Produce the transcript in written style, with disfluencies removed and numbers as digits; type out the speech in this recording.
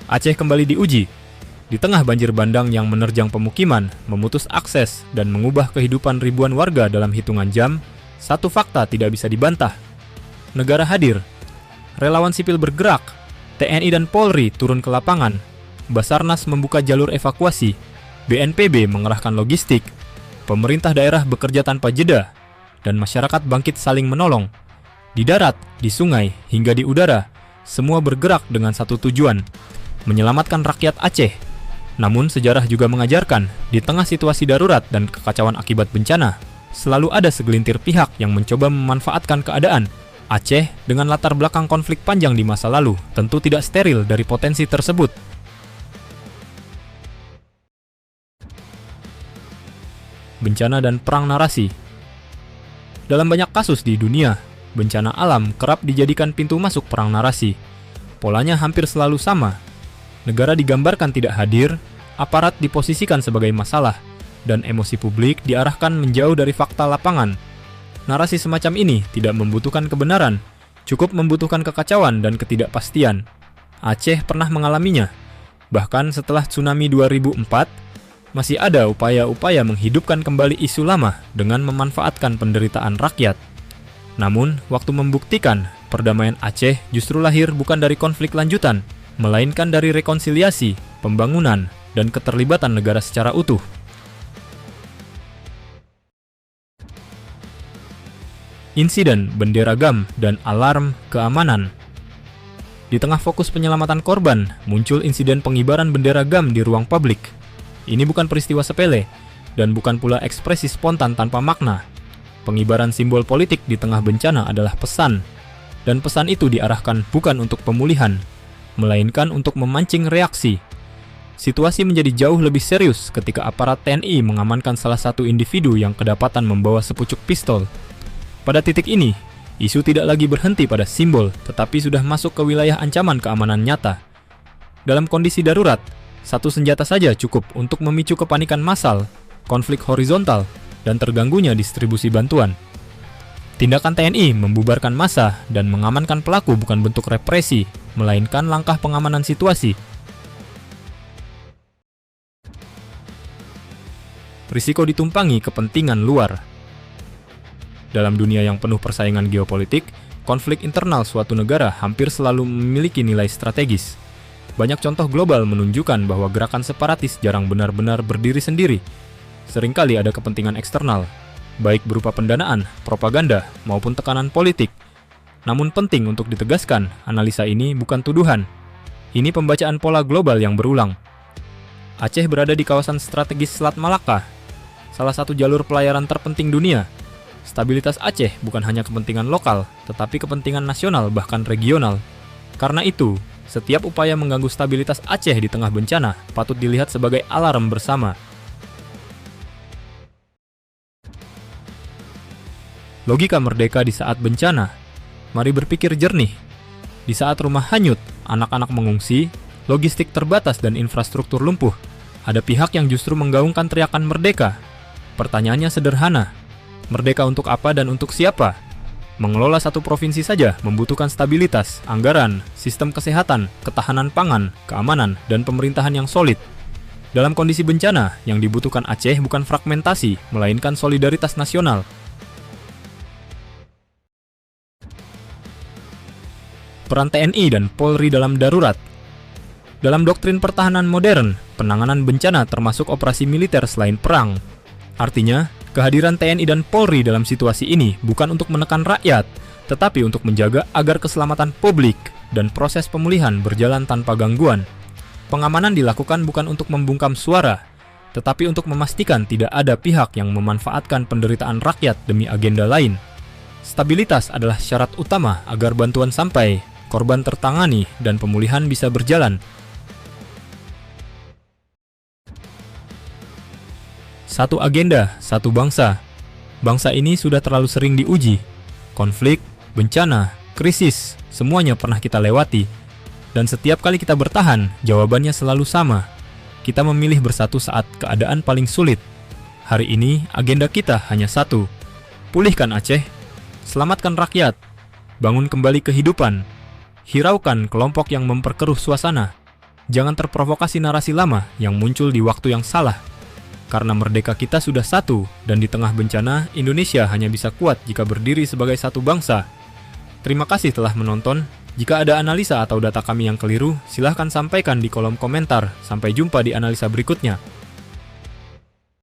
Aceh kembali diuji. Di tengah banjir bandang yang menerjang pemukiman, memutus akses, dan mengubah kehidupan ribuan warga dalam hitungan jam, satu fakta tidak bisa dibantah. Negara hadir. Relawan sipil bergerak. TNI dan Polri turun ke lapangan. Basarnas membuka jalur evakuasi. BNPB mengerahkan logistik. Pemerintah daerah bekerja tanpa jeda. Dan masyarakat bangkit saling menolong. Di darat, di sungai, hingga di udara, semua bergerak dengan satu tujuan, menyelamatkan rakyat Aceh. Namun sejarah juga mengajarkan, di tengah situasi darurat dan kekacauan akibat bencana, selalu ada segelintir pihak yang mencoba memanfaatkan keadaan. Aceh dengan latar belakang konflik panjang di masa lalu tentu tidak steril dari potensi tersebut. Bencana dan perang narasi. Dalam banyak kasus di dunia, bencana alam kerap dijadikan pintu masuk perang narasi. Polanya hampir selalu sama. Negara digambarkan tidak hadir, aparat diposisikan sebagai masalah, dan emosi publik diarahkan menjauh dari fakta lapangan. Narasi semacam ini tidak membutuhkan kebenaran, cukup membutuhkan kekacauan dan ketidakpastian. Aceh pernah mengalaminya. Bahkan setelah tsunami 2004, masih ada upaya-upaya menghidupkan kembali isu lama dengan memanfaatkan penderitaan rakyat. Namun, waktu membuktikan perdamaian Aceh justru lahir bukan dari konflik lanjutan, melainkan dari rekonsiliasi, pembangunan, dan keterlibatan negara secara utuh. Insiden bendera GAM dan alarm keamanan. Di tengah fokus penyelamatan korban, muncul insiden pengibaran bendera GAM di ruang publik. Ini bukan peristiwa sepele, dan bukan pula ekspresi spontan tanpa makna. Pengibaran simbol politik di tengah bencana adalah pesan, dan pesan itu diarahkan bukan untuk pemulihan, melainkan untuk memancing reaksi. Situasi menjadi jauh lebih serius ketika aparat TNI mengamankan salah satu individu yang kedapatan membawa sepucuk pistol. Pada titik ini, isu tidak lagi berhenti pada simbol, tetapi sudah masuk ke wilayah ancaman keamanan nyata. Dalam kondisi darurat, satu senjata saja cukup untuk memicu kepanikan massal, konflik horizontal, dan terganggunya distribusi bantuan. Tindakan TNI membubarkan massa dan mengamankan pelaku bukan bentuk represi, melainkan langkah pengamanan situasi. Risiko ditumpangi kepentingan luar. Dalam dunia yang penuh persaingan geopolitik, konflik internal suatu negara hampir selalu memiliki nilai strategis. Banyak contoh global menunjukkan bahwa gerakan separatis jarang benar-benar berdiri sendiri. Seringkali ada kepentingan eksternal, baik berupa pendanaan, propaganda, maupun tekanan politik. Namun penting untuk ditegaskan, analisa ini bukan tuduhan. Ini pembacaan pola global yang berulang. Aceh berada di kawasan strategis Selat Malaka, salah satu jalur pelayaran terpenting dunia. Stabilitas Aceh bukan hanya kepentingan lokal, tetapi kepentingan nasional bahkan regional. Karena itu, setiap upaya mengganggu stabilitas Aceh di tengah bencana patut dilihat sebagai alarm bersama. Logika merdeka di saat bencana. Mari berpikir jernih. Di saat rumah hanyut, anak-anak mengungsi, logistik terbatas dan infrastruktur lumpuh, ada pihak yang justru menggaungkan teriakan merdeka. Pertanyaannya sederhana. Merdeka untuk apa dan untuk siapa? Mengelola satu provinsi saja membutuhkan stabilitas, anggaran, sistem kesehatan, ketahanan pangan, keamanan, dan pemerintahan yang solid. Dalam kondisi bencana, yang dibutuhkan Aceh bukan fragmentasi, melainkan solidaritas nasional. Peran TNI dan Polri dalam darurat. Dalam doktrin pertahanan modern, penanganan bencana termasuk operasi militer selain perang. Artinya, kehadiran TNI dan Polri dalam situasi ini bukan untuk menekan rakyat, tetapi untuk menjaga agar keselamatan publik dan proses pemulihan berjalan tanpa gangguan. Pengamanan dilakukan bukan untuk membungkam suara, tetapi untuk memastikan tidak ada pihak yang memanfaatkan penderitaan rakyat demi agenda lain. Stabilitas adalah syarat utama agar bantuan sampai, korban tertangani, dan pemulihan bisa berjalan. Satu agenda, satu bangsa. Bangsa ini sudah terlalu sering diuji. Konflik, bencana, krisis, semuanya pernah kita lewati. Dan setiap kali kita bertahan, jawabannya selalu sama. Kita memilih bersatu saat keadaan paling sulit. Hari ini, agenda kita hanya satu. Pulihkan Aceh, selamatkan rakyat, bangun kembali kehidupan, hiraukan kelompok yang memperkeruh suasana, Jangan terprovokasi narasi lama yang muncul di waktu yang salah. Karena merdeka kita sudah satu, dan di tengah bencana, Indonesia hanya bisa kuat jika berdiri sebagai satu bangsa. Terima kasih telah menonton. Jika ada analisa atau data kami yang keliru, silahkan sampaikan di kolom komentar. Sampai jumpa di analisa berikutnya.